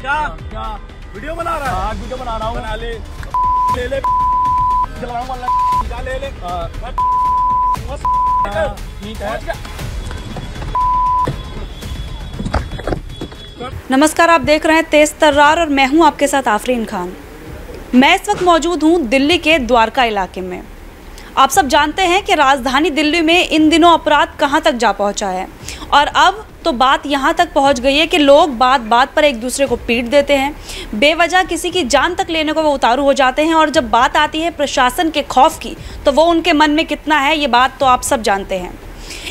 क्या क्या वीडियो बना रहा है? हाँ वीडियो बना रहा हूँ। बना ले ले ले ले ले ठीक है। नमस्कार, आप देख रहे हैं तेज तर्रार और मैं हूं आपके साथ आफरीन खान। मैं इस वक्त मौजूद हूं दिल्ली के द्वारका इलाके में। आप सब जानते हैं कि राजधानी दिल्ली में इन दिनों अपराध कहां तक जा पहुंचा है और अब तो बात यहां तक पहुंच गई है कि लोग बात बात पर एक दूसरे को पीट देते हैं, बेवजह किसी की जान तक लेने को वो उतारू हो जाते हैं। और जब बात आती है प्रशासन के खौफ की तो वो उनके मन में कितना है, ये बात तो आप सब जानते हैं।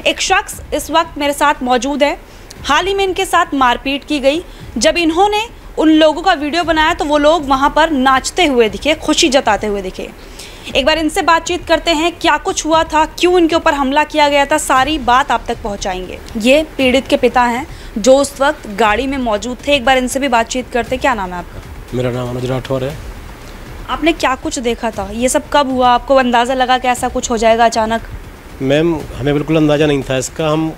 एक शख्स इस वक्त मेरे साथ मौजूद है। हाल ही में इनके साथ मारपीट की गई। जब इन्होंने उन लोगों का वीडियो बनाया तो वो लोग वहाँ पर नाचते हुए दिखे, खुशी जताते हुए दिखे। एक बार इनसे बातचीत करते हैं, क्या कुछ हुआ था, क्यों इनके ऊपर हमला किया गया था, सारी बात आप तक पहुँचाएंगे। ये पीड़ित के पिता हैं जो उस वक्त गाड़ी में मौजूद थे। एक बार इनसे भी बातचीत करते। क्या नाम है आपका? मेरा नाम अनुज राठौर है। आपने क्या कुछ देखा था, ये सब कब हुआ, आपको अंदाज़ा लगा कि ऐसा कुछ हो जाएगा अचानक? मैम हमें बिल्कुल अंदाज़ा नहीं था इसका। हम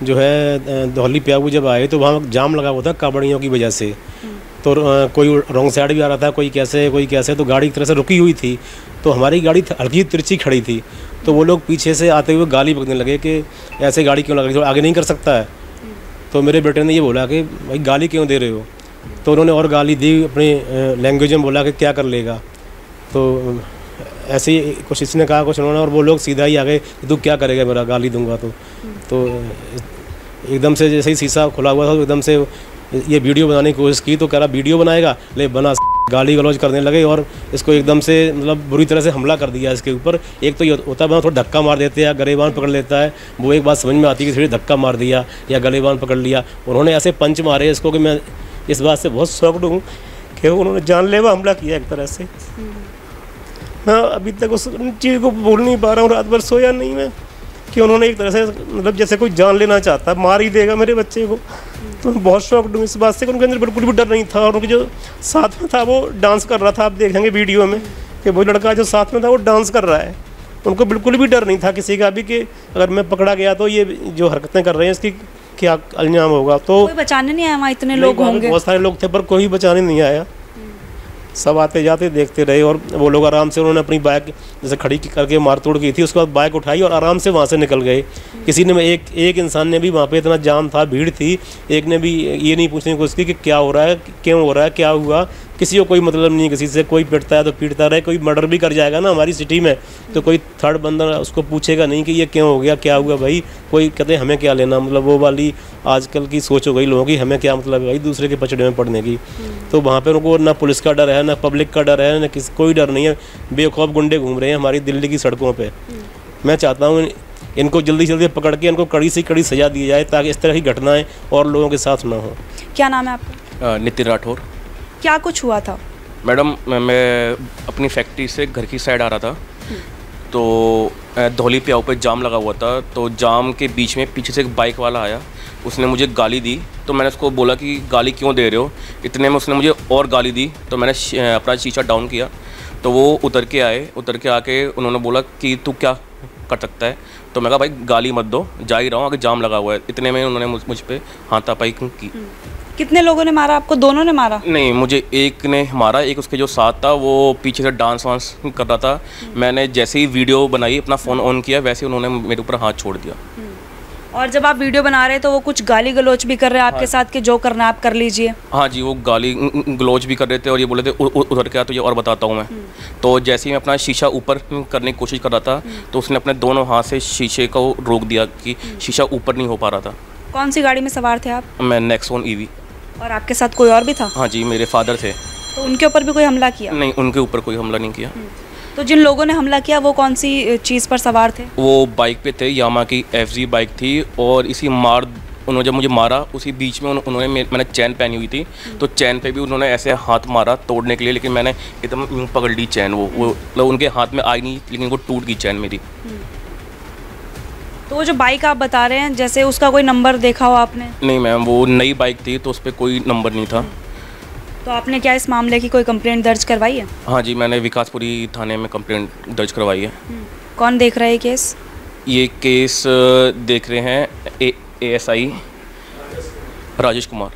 जो है धौली प्याऊ जब आए तो वहाँ जाम लगा हुआ था कावड़ियों की वजह से। तो कोई रॉन्ग साइड भी आ रहा था, कोई कैसे, तो गाड़ी एक तरह से रुकी हुई थी। तो हमारी गाड़ी हल्की तिरछी खड़ी थी। तो वो लोग पीछे से आते हुए गाली बकने लगे कि ऐसे गाड़ी क्यों लगा रही, तो आगे नहीं कर सकता है। तो मेरे बेटे ने ये बोला कि भाई गाली क्यों दे रहे हो। तो उन्होंने और गाली दी, अपनी लैंग्वेज में बोला कि क्या कर लेगा। तो ऐसे ही कुछ इसने कहा, कुछ उन्होंने, और वो लोग सीधा ही आ गए कि तू क्या करेगा मेरा, गाली दूंगा तो एकदम से जैसे ही शीशा खुला हुआ था तो एकदम से ये वीडियो बनाने की कोशिश की। तो कह रहा वीडियो बनाएगा, ले बना, गाली गलौज करने लगे और इसको एकदम से मतलब बुरी तरह से हमला कर दिया इसके ऊपर। एक तो ये होता है थोड़ा धक्का मार देते हैं, गलेबान पकड़ लेता है, वो एक बात समझ में आती है कि थोड़ी धक्का मार दिया या गलेबान पकड़ लिया। उन्होंने ऐसे पंच मारे इसको कि मैं इस बात से बहुत शॉक्ड हूँ कि उन्होंने जानलेवा हमला किया एक तरह से। मैं अभी तक उस चीज़ को भूल नहीं पा रहा हूँ। रात भर सोया नहीं मैं कि उन्होंने एक तरह से मतलब जैसे कोई जान लेना चाहता, मार ही देगा मेरे बच्चे को। तो मैं बहुत शॉक्ड हूँ इस बात से। उनके अंदर बिल्कुल भी डर नहीं था। और उनके जो साथ में था वो डांस कर रहा था, आप देखेंगे वीडियो में कि वो लड़का जो साथ में था वो डांस कर रहा है। उनको बिल्कुल भी डर नहीं था किसी का भी कि अगर मैं पकड़ा गया तो ये जो हरकतें कर रहे हैं इसकी क्या अंजाम होगा। तो कोई बचाने नहीं आया वहाँ? इतने लोग होंगे, बहुत सारे लोग थे पर कोई बचाने नहीं आया। सब आते जाते देखते रहे और वो लोग आराम से, उन्होंने अपनी बाइक जैसे खड़ी करके मार तोड़ की थी, उसके बाद बाइक उठाई और आराम से वहाँ से निकल गए। किसी ने एक इंसान ने भी, वहाँ पे इतना जाम था, भीड़ थी, एक ने भी ये नहीं पूछने की कोशिश की कि क्या हो रहा है, क्यों हो रहा है, क्या हुआ। किसी को कोई मतलब नहीं किसी से। कोई पिटता है तो पीटता रहे, कोई मर्डर भी कर जाएगा ना हमारी सिटी में तो कोई थर्ड बंदा उसको पूछेगा नहीं कि ये क्यों हो गया, क्या हुआ भाई। कोई कहते हैं हमें क्या लेना, मतलब वो वाली आजकल की सोच हो गई लोगों की, हमें क्या मतलब है भाई दूसरे के पचड़े में पड़ने की। तो वहाँ पर उनको ना पुलिस का डर है, ना पब्लिक का डर है, ना कोई डर नहीं है। बेखौफ गुंडे घूम रहे हैं हमारी दिल्ली की सड़कों पर। मैं चाहता हूँ इनको जल्दी जल्दी पकड़ के इनको कड़ी से कड़ी सजा दी जाए ताकि इस तरह की घटनाएं और लोगों के साथ ना हो। क्या नाम है आपका? नितिन राठौर। क्या कुछ हुआ था? मैडम मैं अपनी फैक्ट्री से घर की साइड आ रहा था तो धौली प्याऊ पे जाम लगा हुआ था। तो जाम के बीच में पीछे से एक बाइक वाला आया, उसने मुझे गाली दी। तो मैंने उसको बोला कि गाली क्यों दे रहे हो। इतने में उसने मुझे और गाली दी। तो मैंने अपना शीशा डाउन किया तो वो उतर के आके उन्होंने बोला कि तू क्या कर सकता है। तो मैं कहा भाई गाली मत दो, जा ही रहा हूँ, आगे जाम लगा हुआ है। इतने में उन्होंने मुझ पे हाथापाई की। कितने लोगों ने मारा आपको? दोनों ने मारा? नहीं, मुझे एक ने मारा, एक उसके जो साथ था वो पीछे से डांस वांस कर रहा था। मैंने जैसे ही वीडियो बनाई, अपना फ़ोन ऑन किया, वैसे उन्होंने मेरे ऊपर हाथ छोड़ दिया। और जब आप वीडियो बना रहे तो वो कुछ गाली गलौज भी कर रहे हैं आपके साथ कि जो करना आप कर लीजिए? हाँ जी, वो गाली गलौज भी कर रहे थे और ये बोले थे उधर क्या तो ये और बताता हूँ मैं। तो जैसे ही मैं अपना शीशा ऊपर करने की कोशिश कर रहा था तो उसने अपने दोनों हाथ से शीशे को रोक दिया कि शीशा ऊपर नहीं हो पा रहा था। कौन सी गाड़ी में सवार थे आप? मैं नेक्सॉन ईवी। और आपके साथ कोई और भी था? हाँ जी, मेरे फादर थे। तो उनके ऊपर भी कोई हमला किया? नहीं, उनके ऊपर कोई हमला नहीं किया। तो जिन लोगों ने हमला किया वो कौन सी चीज़ पर सवार थे? वो बाइक पे थे, यामा की FZ बाइक थी। और इसी उन्होंने जब मुझे मारा उसी बीच में मैंने चैन पहनी हुई थी तो चैन पे भी उन्होंने ऐसे हाथ मारा तोड़ने के लिए, लेकिन मैंने एकदम पकड़ ली चैन। वो मतलब उनके हाथ में आई नहीं, लेकिन वो टूट गई चैन मेरी। तो वो जो बाइक आप बता रहे हैं, जैसे उसका कोई नंबर देखा हो आपने? नहीं मैम, वो नई बाइक थी तो उस पर कोई नंबर नहीं था। तो आपने क्या इस मामले की कोई कंप्लेंट दर्ज करवाई है? हाँ जी, मैंने विकासपुरी थाने में कंप्लेंट दर्ज करवाई है। कौन देख रहा है केस? ये केस देख रहे हैं ASI राजेश कुमार।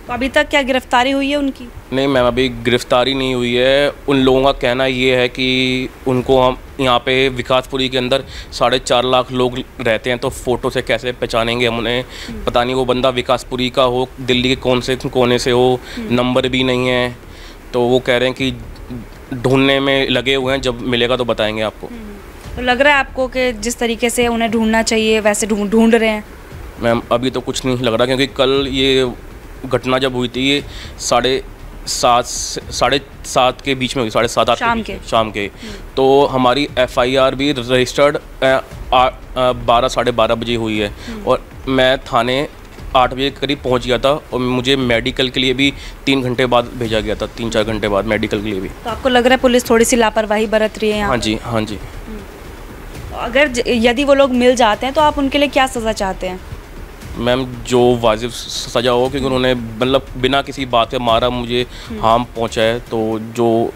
तो अभी तक क्या गिरफ्तारी हुई है उनकी? नहीं मैम, अभी गिरफ्तारी नहीं हुई है। उन लोगों का कहना ये है कि उनको हम यहाँ पे विकासपुरी के अंदर 4.5 लाख लोग रहते हैं, तो फ़ोटो से कैसे पहचानेंगे हम उन्हें। पता नहीं वो बंदा विकासपुरी का हो, दिल्ली के कौन से कोने से हो, नंबर भी नहीं है। तो वो कह रहे हैं कि ढूंढने में लगे हुए हैं, जब मिलेगा तो बताएंगे आपको। तो लग रहा है आपको कि जिस तरीके से उन्हें ढूंढना चाहिए वैसे ढूंढ रहे हैं? मैम अभी तो कुछ नहीं लग रहा, क्योंकि कल ये घटना जब हुई थी ये 7:30 के बीच में हुई, 7:30 शाम के। तो हमारी FIR भी रजिस्टर्ड 12-12:30 बजे हुई है, और मैं थाने 8 बजे के करीब पहुंच गया था, और मुझे मेडिकल के लिए भी 3 घंटे बाद भेजा गया था, 3-4 घंटे बाद मेडिकल के लिए भी। तो आपको लग रहा है पुलिस थोड़ी सी लापरवाही बरत रही है यहाँ? हाँ जी, हाँ जी। अगर यदि वो लोग मिल जाते हैं तो आप उनके लिए क्या सज़ा चाहते हैं? मैम जो वाजिब सज़ा हो, क्योंकि उन्होंने मतलब बिना किसी बात के मारा, मुझे हार्म पहुंचाया, तो जो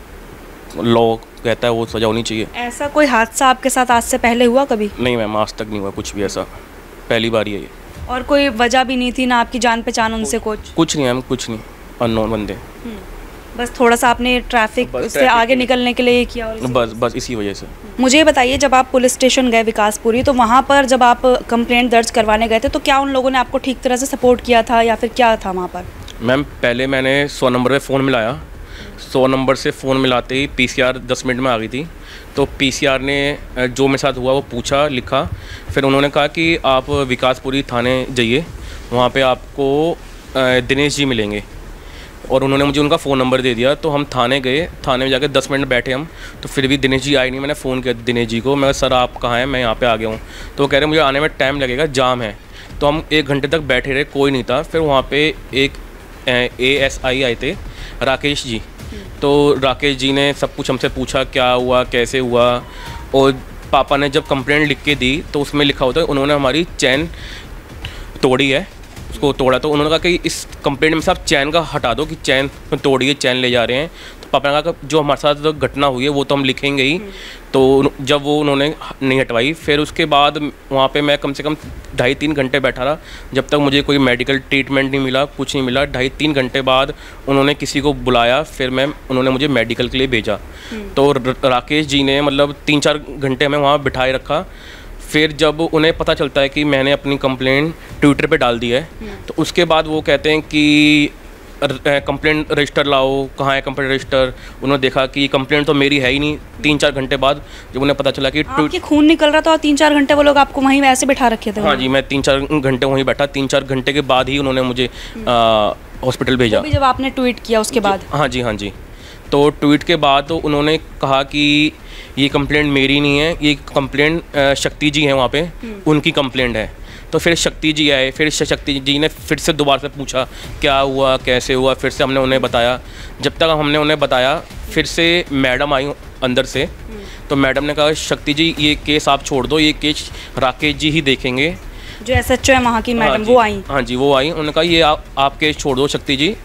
लॉ कहता है वो सज़ा होनी चाहिए। ऐसा कोई हादसा आपके साथ आज से पहले हुआ कभी? नहीं मैम, आज तक नहीं हुआ कुछ भी ऐसा, पहली बार ही है ये। और कोई वजह भी नहीं थी ना आपकी जान पहचान उनसे? कुछ नहीं मैम, कुछ नहीं, अननोन बंदे। बस थोड़ा सा आपने ट्रैफिक से आगे निकलने के लिए किया? बस इसी वजह से। मुझे बताइए, जब आप पुलिस स्टेशन गए विकासपुरी, तो वहाँ पर जब आप कंप्लेंट दर्ज करवाने गए थे, तो क्या उन लोगों ने आपको ठीक तरह से सपोर्ट किया था, या फिर क्या था वहाँ पर? मैम पहले मैंने 100 नंबर पे फ़ोन मिलाया। 100 नंबर से फ़ोन मिलाते ही PCR 10 मिनट में आ गई थी। तो PCR ने जो मेरे साथ हुआ वो पूछा, लिखा। फिर उन्होंने कहा कि आप विकासपुरी थाने जाइए, वहाँ पे आपको दिनेश जी मिलेंगे, और उन्होंने मुझे उनका फ़ोन नंबर दे दिया। तो हम थाने गए, थाने में जाके 10 मिनट बैठे हम, तो फिर भी दिनेश जी आए नहीं। मैंने फ़ोन किया दिनेश जी को, मैं सर आप कहाँ हैं, मैं यहाँ पे आ गया हूँ। तो वो कह रहे मुझे आने में टाइम लगेगा, जाम है। तो हम 1 घंटे तक बैठे रहे, कोई नहीं था। फिर वहाँ पे एक ASI आए थे, राकेश जी। तो राकेश जी ने सब कुछ हमसे पूछा, क्या हुआ, कैसे हुआ। और पापा ने जब कंप्लेंट लिख के दी तो उसमें लिखा होता है उन्होंने हमारी चैन तोड़ी है, उसको तोड़ा। तो उन्होंने कहा कि इस कंप्लेंट में से आप चैन का हटा दो कि चैन तोड़ी है, चैन ले जा रहे हैं। तो पापा ने कहा कि जो हमारे साथ घटना हुई है वो तो हम लिखेंगे ही। तो जब वो उन्होंने नहीं हटवाई, फिर उसके बाद वहाँ पे मैं कम से कम 2.5-3 घंटे बैठा रहा, जब तक मुझे कोई मेडिकल ट्रीटमेंट नहीं मिला, कुछ नहीं मिला। 2.5-3 घंटे बाद उन्होंने किसी को बुलाया, फिर उन्होंने मुझे मेडिकल के लिए भेजा। तो राकेश जी ने मतलब 3-4 घंटे हमें वहाँ बिठाए रखा। फिर जब उन्हें पता चलता है कि मैंने अपनी कंप्लेंट ट्विटर पे डाल दी है, तो उसके बाद वो कहते हैं कि कंप्लेंट रजिस्टर लाओ। कहाँ है कंप्लेंट रजिस्टर? उन्होंने देखा कि कंप्लेंट तो मेरी है ही नहीं। 3-4 घंटे बाद जब उन्हें पता चला कि आपके खून निकल रहा था, और 3-4 घंटे वो लोग आपको वहीं वैसे बिठा रखे थे? हाँ जी, मैं 3-4 घंटे वहीं बैठा। 3-4 घंटे के बाद ही उन्होंने मुझे हॉस्पिटल भेजा। जब आपने ट्वीट किया उसके बाद? हाँ जी। तो ट्वीट के बाद तो उन्होंने कहा कि ये कंप्लेंट मेरी नहीं है, ये कंप्लेंट शक्ति जी हैं वहाँ पे, उनकी कंप्लेंट है। तो फिर शक्ति जी आए, फिर शक्ति जी ने फिर से दोबारा से पूछा क्या हुआ, कैसे हुआ। फिर से हमने उन्हें बताया। जब तक हमने उन्हें बताया, फिर से मैडम आई अंदर से। तो मैडम ने कहा शक्ति जी ये केस आप छोड़ दो, ये केस राकेश जी ही देखेंगे। जो SHO है वहाँ की मैडम, वो आई? हाँ जी, वो आई। उन्होंने कहा ये आप केस छोड़ दो शक्ति जी,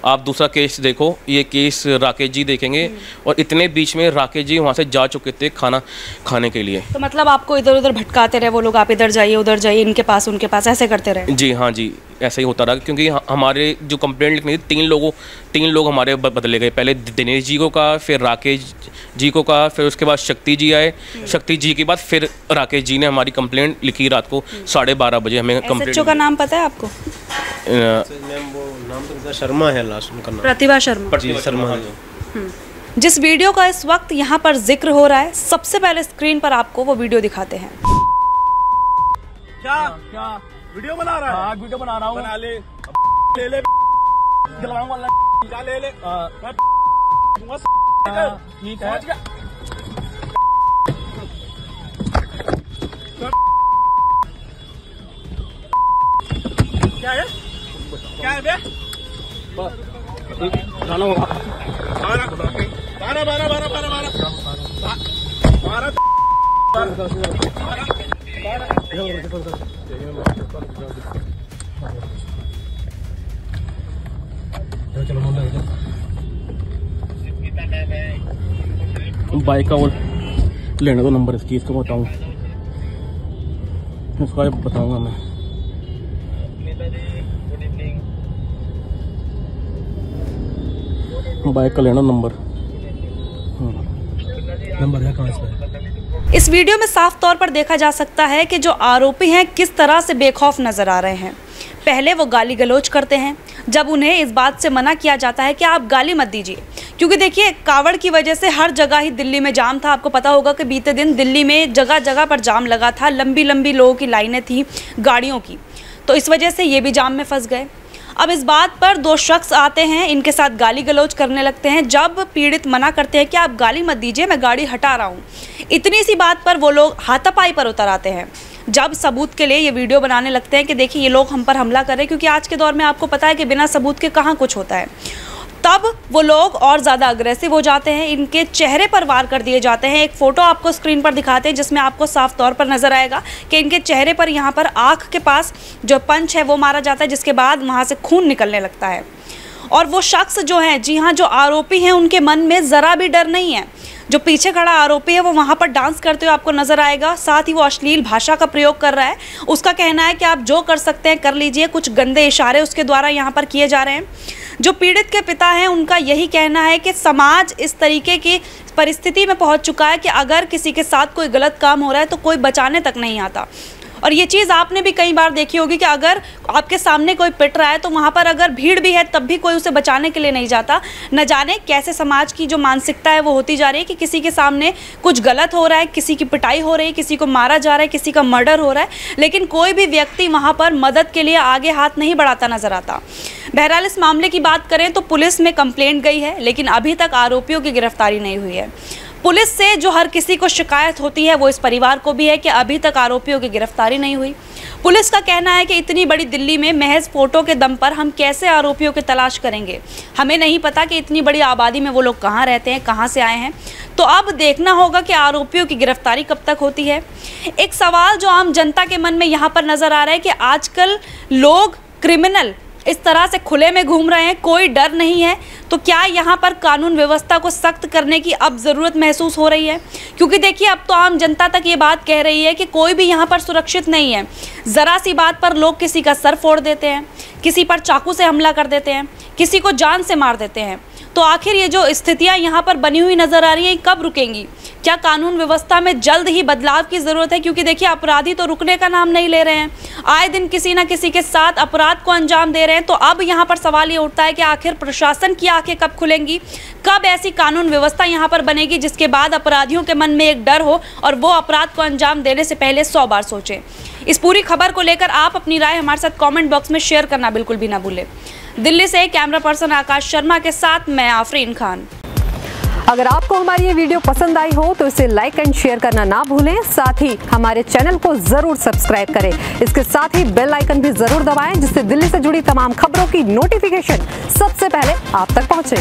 आप दूसरा केस देखो, ये केस राकेश जी देखेंगे। और इतने बीच में राकेश जी वहाँ से जा चुके थे खाना खाने के लिए। तो मतलब आपको इधर उधर भटकाते रहे वो लोग, आप इधर जाइए उधर जाइए, इनके पास उनके पास, ऐसे करते रहे? जी हाँ जी, ऐसा ही होता रहा। क्योंकि हमारे जो कंप्लेंट लिखनी थी, 3 लोग हमारे बदले गए। पहले दिनेश जी को कहा, फिर राकेश जी को कहा, फिर उसके बाद शक्ति जी आए। शक्ति जी के बाद फिर राकेश जी ने हमारी कंप्लेंट लिखी। रात को 12:30 बजे हमें कंप्लेंट। SHO का नाम पता है आपको? नाम तो शर्मा है, लास्ट उनका नाम प्रतिभा शर्मा। जिस वीडियो का इस वक्त यहाँ पर जिक्र हो रहा है, सबसे पहले स्क्रीन पर आपको वो वीडियो दिखाते हैं। क्या वीडियो बना रहा है? हाँ, वीडियो बना रहा हूँ। बना ले, ले जलाऊंगा, ले ठीक है। क्या है बे? गाना होगा 12 बाइक का वो लेने दो नंबर इसकी, इसको बताऊँ, इसका बताऊंगा मैं। बाइक का लेना नंबर है कहाँ से? इस वीडियो में साफ तौर पर देखा जा सकता है कि जो आरोपी हैं किस तरह से बेखौफ नजर आ रहे हैं। पहले वो गाली गलौज करते हैं जब उन्हें इस बात से मना किया जाता है कि आप गाली मत दीजिए, क्योंकि देखिए कावड़ की वजह से हर जगह ही दिल्ली में जाम था। आपको पता होगा कि बीते दिन दिल्ली में जगह जगह पर जाम लगा था, लंबी लंबी लोगों की लाइनें थी गाड़ियों की, तो इस वजह से ये भी जाम में फंस गए। अब इस बात पर दो शख्स आते हैं, इनके साथ गाली गलौज करने लगते हैं। जब पीड़ित मना करते हैं कि आप गाली मत दीजिए, मैं गाड़ी हटा रहा हूँ, इतनी सी बात पर वो लोग हाथापाई पर उतर आते हैं। जब सबूत के लिए ये वीडियो बनाने लगते हैं कि देखिए ये लोग हम पर हमला कर रहे हैं, क्योंकि आज के दौर में आपको पता है कि बिना सबूत के कहाँ कुछ होता है, तब वो लोग और ज़्यादा अग्रेसिव हो जाते हैं, इनके चेहरे पर वार कर दिए जाते हैं। एक फ़ोटो आपको स्क्रीन पर दिखाते हैं जिसमें आपको साफ तौर पर नज़र आएगा कि इनके चेहरे पर यहाँ पर आँख के पास जो पंच है वो मारा जाता है, जिसके बाद वहाँ से खून निकलने लगता है। और वो शख्स जो हैं, जी हाँ, जो आरोपी हैं, उनके मन में ज़रा भी डर नहीं है। जो पीछे खड़ा आरोपी है वो वहाँ पर डांस करते हुए आपको नज़र आएगा, साथ ही वो अश्लील भाषा का प्रयोग कर रहा है। उसका कहना है कि आप जो कर सकते हैं कर लीजिए, कुछ गंदे इशारे उसके द्वारा यहाँ पर किए जा रहे हैं। जो पीड़ित के पिता हैं उनका यही कहना है कि समाज इस तरीके की परिस्थिति में पहुँच चुका है कि अगर किसी के साथ कोई गलत काम हो रहा है तो कोई बचाने तक नहीं आता। और ये चीज़ आपने भी कई बार देखी होगी कि अगर आपके सामने कोई पिट रहा है तो वहाँ पर अगर भीड़ भी है तब भी कोई उसे बचाने के लिए नहीं जाता। न जाने कैसे समाज की जो मानसिकता है वो होती जा रही है कि किसी के सामने कुछ गलत हो रहा है, किसी की पिटाई हो रही है, किसी को मारा जा रहा है, किसी का मर्डर हो रहा है, लेकिन कोई भी व्यक्ति वहाँ पर मदद के लिए आगे हाथ नहीं बढ़ाता नजर आता। बहरहाल इस मामले की बात करें तो पुलिस में कंप्लेंट गई है, लेकिन अभी तक आरोपियों की गिरफ्तारी नहीं हुई है। पुलिस से जो हर किसी को शिकायत होती है वो इस परिवार को भी है कि अभी तक आरोपियों की गिरफ्तारी नहीं हुई। पुलिस का कहना है कि इतनी बड़ी दिल्ली में महज फोटो के दम पर हम कैसे आरोपियों की तलाश करेंगे, हमें नहीं पता कि इतनी बड़ी आबादी में वो लोग कहाँ रहते हैं, कहाँ से आए हैं। तो अब देखना होगा कि आरोपियों की गिरफ्तारी कब तक होती है। एक सवाल जो आम जनता के मन में यहाँ पर नज़र आ रहा है कि आजकल लोग क्रिमिनल इस तरह से खुले में घूम रहे हैं, कोई डर नहीं है, तो क्या यहाँ पर कानून व्यवस्था को सख्त करने की अब ज़रूरत महसूस हो रही है? क्योंकि देखिए अब तो आम जनता तक ये बात कह रही है कि कोई भी यहाँ पर सुरक्षित नहीं है। ज़रा सी बात पर लोग किसी का सर फोड़ देते हैं, किसी पर चाकू से हमला कर देते हैं, किसी को जान से मार देते हैं। तो आखिर ये जो स्थितियाँ यहाँ पर बनी हुई नज़र आ रही हैं, कब रुकेंगी? क्या कानून व्यवस्था में जल्द ही बदलाव की ज़रूरत है? क्योंकि देखिए अपराधी तो रुकने का नाम नहीं ले रहे हैं, आए दिन किसी न किसी के साथ अपराध को अंजाम दे रहे हैं। तो अब यहाँ पर सवाल ये उठता है कि आखिर प्रशासन की आंखें कब खुलेंगी, कब ऐसी कानून व्यवस्था यहाँ पर बनेगी जिसके बाद अपराधियों के मन में एक डर हो और वो अपराध को अंजाम देने से पहले 100 बार सोचें। इस पूरी खबर को लेकर आप अपनी राय हमारे साथ कॉमेंट बॉक्स में शेयर करना बिल्कुल भी ना भूलें। दिल्ली से कैमरा पर्सन आकाश शर्मा के साथ मैं आफरीन खान। अगर आपको हमारी ये वीडियो पसंद आई हो तो इसे लाइक एंड शेयर करना ना भूलें, साथ ही हमारे चैनल को जरूर सब्सक्राइब करें। इसके साथ ही बेल आइकन भी जरूर दबाएं जिससे दिल्ली से जुड़ी तमाम खबरों की नोटिफिकेशन सबसे पहले आप तक पहुंचे।